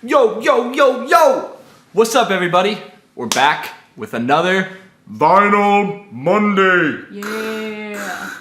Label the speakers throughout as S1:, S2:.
S1: Yo, yo, yo, yo! What's up, everybody? We're back with another Vinyl Monday.
S2: Yeah.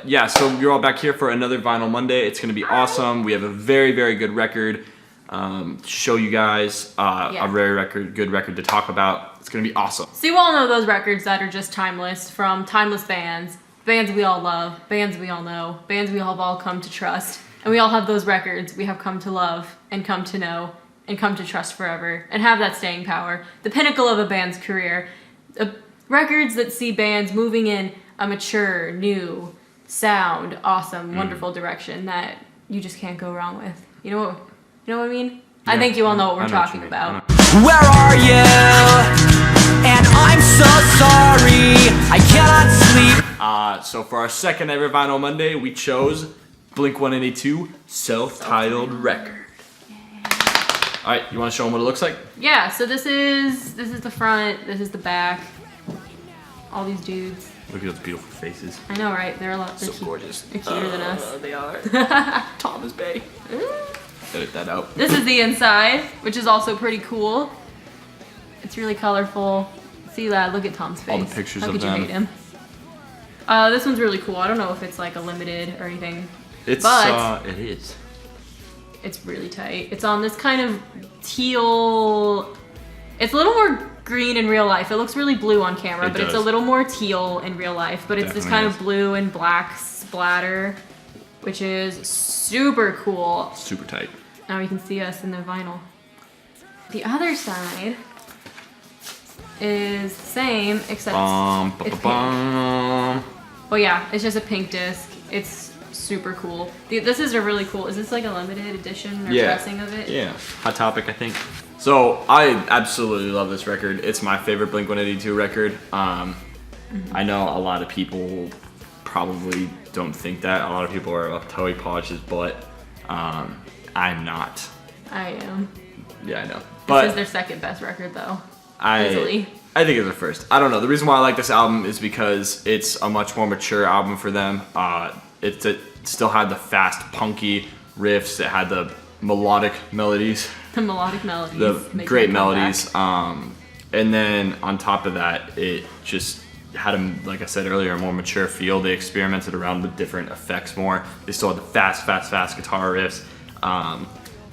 S1: Yeah, so you're all back here for another Vinyl Monday. It's going to be awesome. We have a very, very good record to show you guys. A very good record to talk about. It's going to be awesome.
S2: So you all know those records that are just timeless, from timeless bands we all love, bands we all know, bands we have all come to trust. And we all have those records we have come to love and come to know and come to trust forever and have that staying power. The pinnacle of a band's career. Records that see bands moving in a mature, new, sound, awesome, wonderful direction that you just can't go wrong with. You know what I mean? Yeah, I think you all know what we're talking about.
S3: Where are you? And I'm so sorry, I cannot sleep.
S1: So for our second ever Vinyl Monday, we chose Blink-182 self-titled record. All right, you want to show them what it looks like?
S2: Yeah, so this is the front, this is the back. All these dudes.
S1: Look at those beautiful faces.
S2: I know, right? They're
S1: so gorgeous.
S2: They're cuter than us.
S1: They are. Thomas Bay. Edit that out.
S2: This is the inside, which is also pretty cool. It's really colorful. See that? Look at Tom's face.
S1: All the pictures
S2: How
S1: of
S2: could
S1: them.
S2: you hate him? This one's really cool. I don't know if it's like a limited or anything.
S1: It is.
S2: It's really tight. It's on this kind of teal. It's a little more green in real life. It looks really blue on camera, but it's a little more teal in real life. But it's this kind of blue and black splatter, which is super cool.
S1: Super tight.
S2: Now you can see us in the vinyl. The other side is the same, except it's pink. Well, yeah, it's just a pink disc. It's super cool. This is a really cool. Is this like a limited edition or pressing of it?
S1: Yeah, Hot Topic, I think. So I absolutely love this record. It's my favorite Blink-182 record. I know a lot of people probably don't think that. A lot of people are up Toey Polish's butt. I'm not.
S2: I am.
S1: Yeah, I know.
S2: This is their second best record, though. Easily.
S1: I think it's their first. I don't know. The reason why I like this album is because it's a much more mature album for them. It still had the fast, punky riffs. It had the melodic melodies.
S2: The melodic melodies.
S1: The great melodies. And then on top of that, it just had, like I said earlier, a more mature feel. They experimented around with different effects more. They still had the fast guitar riffs.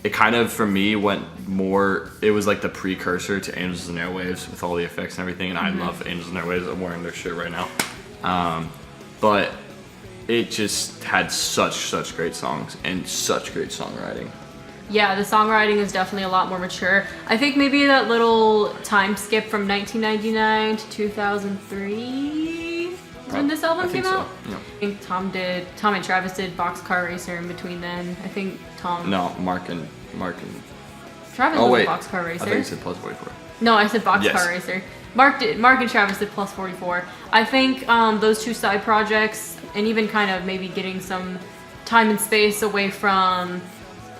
S1: It kind of, for me, went more, it was like the precursor to Angels and Airwaves with all the effects and everything, and I love Angels and Airwaves. I'm wearing their shirt right now. But it just had such great songs and such great songwriting.
S2: Yeah, the songwriting is definitely a lot more mature. I think maybe that little time skip from 1999 to 2003 when this album came out.
S1: Yeah.
S2: I think Tom and Travis did Boxcar Racer in between then. I think Tom.
S1: No, Mark and
S2: Travis was Boxcar Racer.
S1: I think you said Plus 44.
S2: No, I said Boxcar Racer. Mark and Travis did Plus 44. I think those two side projects, and even kind of maybe getting some time and space away from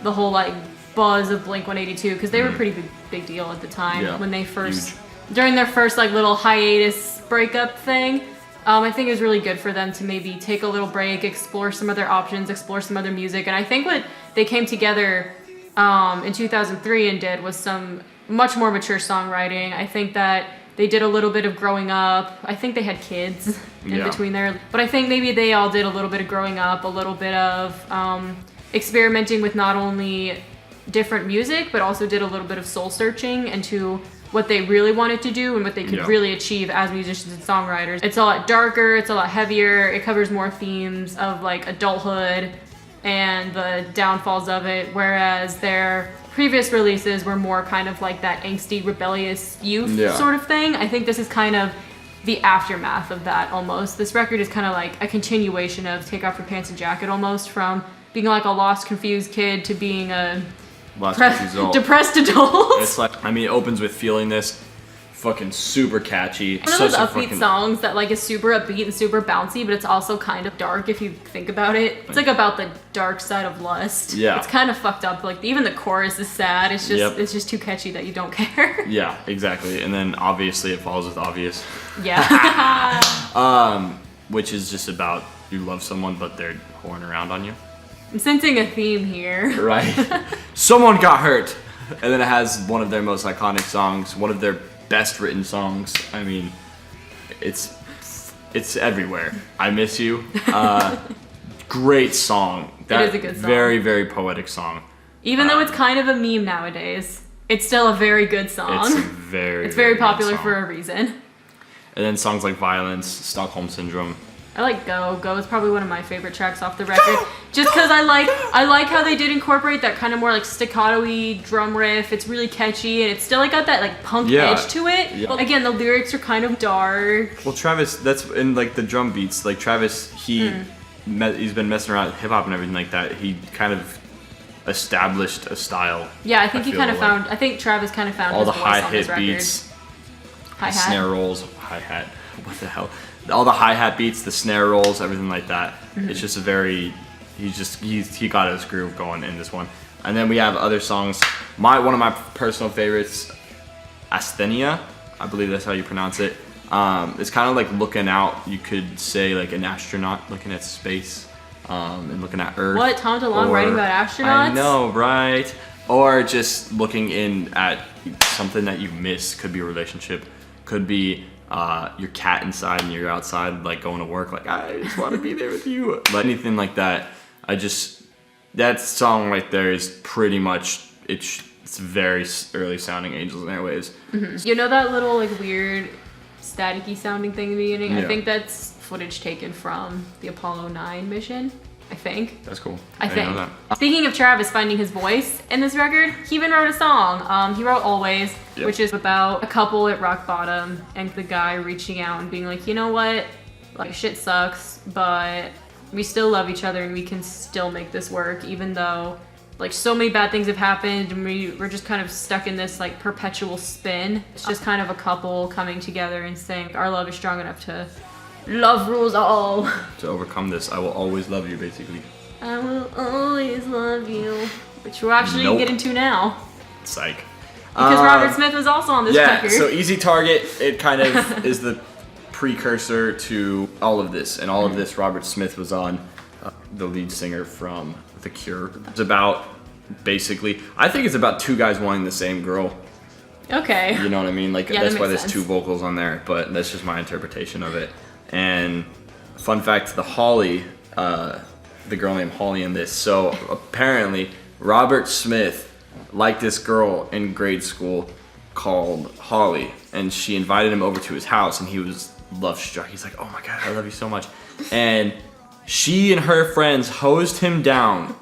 S2: the whole like buzz of Blink-182, because they were a pretty big deal at the time when they first, during their first like little hiatus breakup thing. I think it was really good for them to maybe take a little break, explore some other options, explore some other music. And I think what they came together in 2003 and did was some much more mature songwriting. I think that they did a little bit of growing up. I think they had kids in between there. But I think maybe they all did a little bit of growing up, a little bit of experimenting with not only different music, but also did a little bit of soul searching into what they really wanted to do and what they could really achieve as musicians and songwriters. It's a lot darker, it's a lot heavier, it covers more themes of like adulthood and the downfalls of it, whereas their previous releases were more kind of like that angsty, rebellious youth sort of thing. I think this is kind of the aftermath of that almost. This record is kind of like a continuation of Take Off Your Pants and Jacket almost, from being like a lost, confused kid to being a depressed adult.
S1: It's like, I mean, it opens with Feeling This, fucking super catchy.
S2: One of those upbeat songs that like is super upbeat and super bouncy, but it's also kind of dark if you think about it. It's like about the dark side of lust.
S1: Yeah.
S2: It's kind of fucked up. Like even the chorus is sad. It's just it's just too catchy that you don't care.
S1: Yeah, exactly. And then obviously it follows with Obvious.
S2: Yeah.
S1: Which is just about you love someone but they're whoring around on you.
S2: I'm sensing a theme here.
S1: Right. Someone got hurt. And then it has one of their most iconic songs, one of their best written songs. I mean, it's everywhere. I Miss You. Great song. That
S2: is a good song.
S1: Very, very poetic song.
S2: Even though it's kind of a meme nowadays, it's still a very good song.
S1: It's
S2: very
S1: good
S2: popular
S1: song.
S2: for a reason.
S1: And then songs like Violence, Stockholm Syndrome.
S2: I like Go. Go is probably one of my favorite tracks off the record. Just because I like how they did incorporate that kind of more like staccato-y drum riff. It's really catchy and it's still like got that like punk edge to it.
S1: Yeah.
S2: But again, the lyrics are kind of dark.
S1: Well, Travis, that's in like the drum beats. Like Travis, he's been messing around with hip hop and everything like that. He kind of established a style.
S2: Yeah, I think he
S1: feel
S2: kind of
S1: like.
S2: found. I think Travis kind of found
S1: All
S2: his
S1: the
S2: voice on
S1: hi-hat
S2: this record.
S1: beats,
S2: Hi-hat.
S1: snare rolls, hi-hat. What the hell? All the hi-hat beats, the snare rolls, everything like that. It's just a very, he got his groove going in this one. And then we have other songs. One of my personal favorites, Asthenia, I believe that's how you pronounce it. It's kind of like looking out, you could say like an astronaut looking at space and looking at Earth.
S2: What? Tom DeLonge
S1: Or-
S2: writing about astronauts?
S1: I know, right? Or just looking in at something that you miss. Could be a relationship, could be your cat inside and you're outside like going to work, like I just want to be there with you. Like anything like that. That song right there is pretty much, it's very early sounding Angels and Airwaves.
S2: You know that little like weird staticky sounding thing in the beginning? I
S1: Yeah.
S2: think that's footage taken from the Apollo 9 mission. I think.
S1: That's cool.
S2: I
S1: didn't know
S2: think.
S1: that.
S2: Speaking of Travis finding his voice in this record, he even wrote a song. He wrote Always,
S1: Yep.
S2: which is about a couple at rock bottom and the guy reaching out and being like, you know what? Like, shit sucks, but we still love each other and we can still make this work, even though, like, so many bad things have happened and we're just kind of stuck in this, like, perpetual spin. It's just kind of a couple coming together and saying, our love is strong enough to love rules all.
S1: To overcome this, I will always love you, basically.
S2: I will always love you. Which we're actually
S1: Nope.
S2: getting to now.
S1: Psych.
S2: Because Robert Smith was also on this
S1: Yeah,
S2: record.
S1: so Easy Target, it kind of is the precursor to all of this. And all of this, Robert Smith was on, the lead singer from The Cure. It's about, basically, I think it's about two guys wanting the same girl.
S2: Okay.
S1: You know what I mean? Like,
S2: Yeah,
S1: that's
S2: that
S1: why
S2: makes
S1: there's
S2: sense.
S1: two vocals on there, but that's just my interpretation of it. And fun fact, the Holly, the girl named Holly in this. So apparently, Robert Smith liked this girl in grade school called Holly, and she invited him over to his house, and he was love struck. He's like, "Oh my god, I love you so much," and she and her friends hosed him down,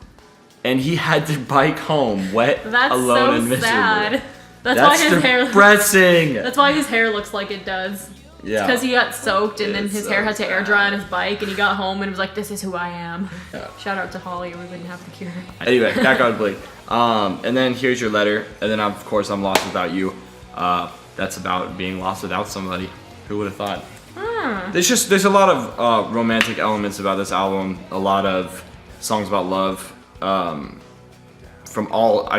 S1: and he had to bike home wet,
S2: That's
S1: alone,
S2: so
S1: and miserable.
S2: sad. That's why his hair.
S1: depressing.
S2: That's why his hair looks like it does.
S1: Yeah.
S2: Because he got soaked and then
S1: It's
S2: his
S1: so
S2: hair had to air
S1: sad.
S2: dry on his bike and he got home and was like, "This is who I am."
S1: Yeah.
S2: Shout out to Holly, or we wouldn't have the Cure.
S1: Anyway, back on Blake. And then here's your letter, and then of course I'm lost without you. That's about being lost without somebody. Who would have thought? There's a lot of romantic elements about this album. A lot of songs about love. I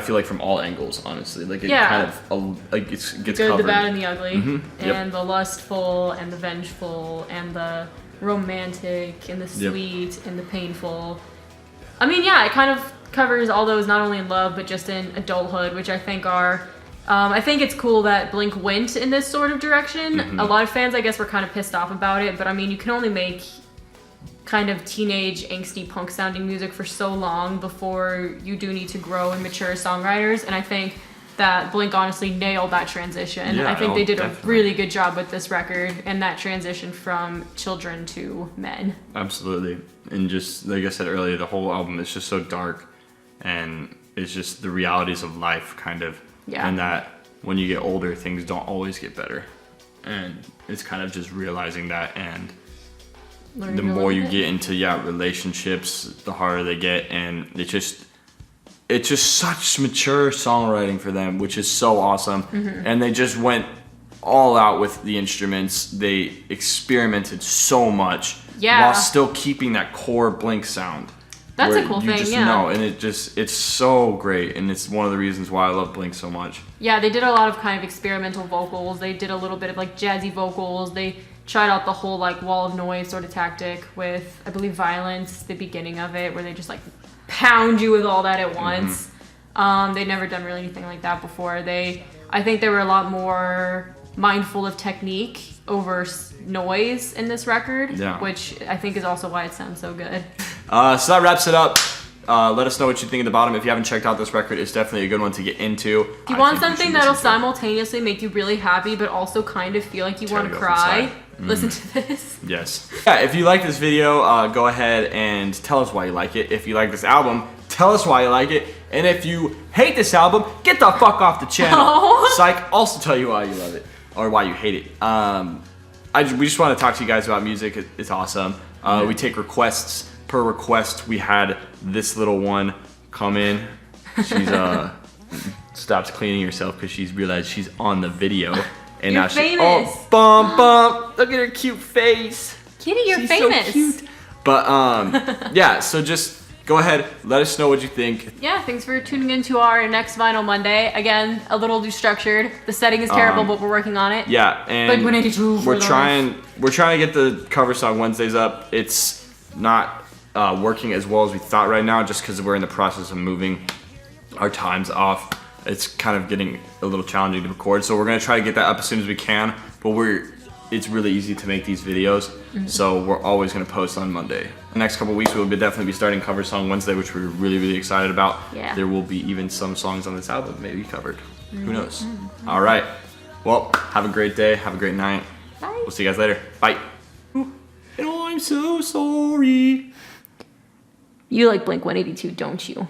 S1: feel like from all angles, honestly. Like it
S2: Yeah.
S1: kind of like gets
S2: Good,
S1: covered.
S2: the bad, and the ugly.
S1: Yep.
S2: And the lustful, and the vengeful, and the romantic, and the
S1: Yep.
S2: sweet, and the painful. I mean, yeah, it kind of covers all those, not only in love, but just in adulthood, which I think are... I think it's cool that Blink went in this sort of direction. A lot of fans, I guess, were kind of pissed off about it, but I mean, you can only make kind of teenage, angsty, punk-sounding music for so long before you do need to grow and mature as songwriters, and I think that Blink honestly nailed that transition.
S1: Yeah,
S2: I think they did
S1: definitely.
S2: a really good job with this record and that transition from children to men.
S1: Absolutely. And just like I said earlier, the whole album is just so dark, and it's just the realities of life, kind of.
S2: Yeah.
S1: And that when you get older, things don't always get better. And it's kind of just realizing that, and
S2: Learning
S1: the
S2: to
S1: more
S2: live
S1: you
S2: with it.
S1: get into relationships, the harder they get, and it's just such mature songwriting for them, which is so awesome.
S2: Mm-hmm.
S1: And they just went all out with the instruments. They experimented so much
S2: Yeah.
S1: while still keeping that core Blink sound.
S2: That's a
S1: where
S2: cool
S1: you
S2: thing,
S1: just
S2: yeah.
S1: know, and it's so great, and it's one of the reasons why I love Blink so much.
S2: Yeah, they did a lot of kind of experimental vocals. They did a little bit of like jazzy vocals. They tried out the whole like wall of noise sort of tactic with, I believe, Violence, the beginning of it, where they just like pound you with all that at once. They'd never done really anything like that before. I think they were a lot more mindful of technique over noise in this record,
S1: Yeah.
S2: which I think is also why it sounds so good.
S1: So that wraps it up. Let us know what you think at the bottom. If you haven't checked out this record, it's definitely a good one to get into.
S2: If you want something that'll simultaneously make you really happy, but also kind of feel like you want to cry, listen to this.
S1: Yes. Yeah, if you like this video, go ahead and tell us why you like it. If you like this album, tell us why you like it. And if you hate this album, get the fuck off the channel.
S2: No.
S1: Psych, also tell you why you love it or why you hate it. We just want to talk to you guys about music. It's awesome. We take requests. Per request, we had this little one come in. She's stopped cleaning herself because she's realized she's on the video. And
S2: You're
S1: now
S2: famous.
S1: Oh, bum. Look at her cute face.
S2: Kitty, you're
S1: She's
S2: famous.
S1: so cute. But yeah, so just go ahead, let us know what you think.
S2: Yeah, thanks for tuning in to our next Vinyl Monday. Again, a little too structured. The setting is terrible, but we're working on it.
S1: Yeah, and
S2: Blink-182 for
S1: we're
S2: life.
S1: trying to get the cover song Wednesdays up. It's not working as well as we thought right now, just because we're in the process of moving our times off. It's kind of getting a little challenging to record, so we're gonna try to get that up as soon as we can. But it's really easy to make these videos, so we're always gonna post on Monday. The next couple weeks we'll definitely be starting cover song Wednesday, which we're really excited about.
S2: Yeah.
S1: There will be even some songs on this album maybe covered. Who knows? All right. Well, have a great day. Have a great night.
S2: Bye.
S1: We'll see you guys later. Bye. And I'm so sorry.
S2: You like Blink-182, don't you?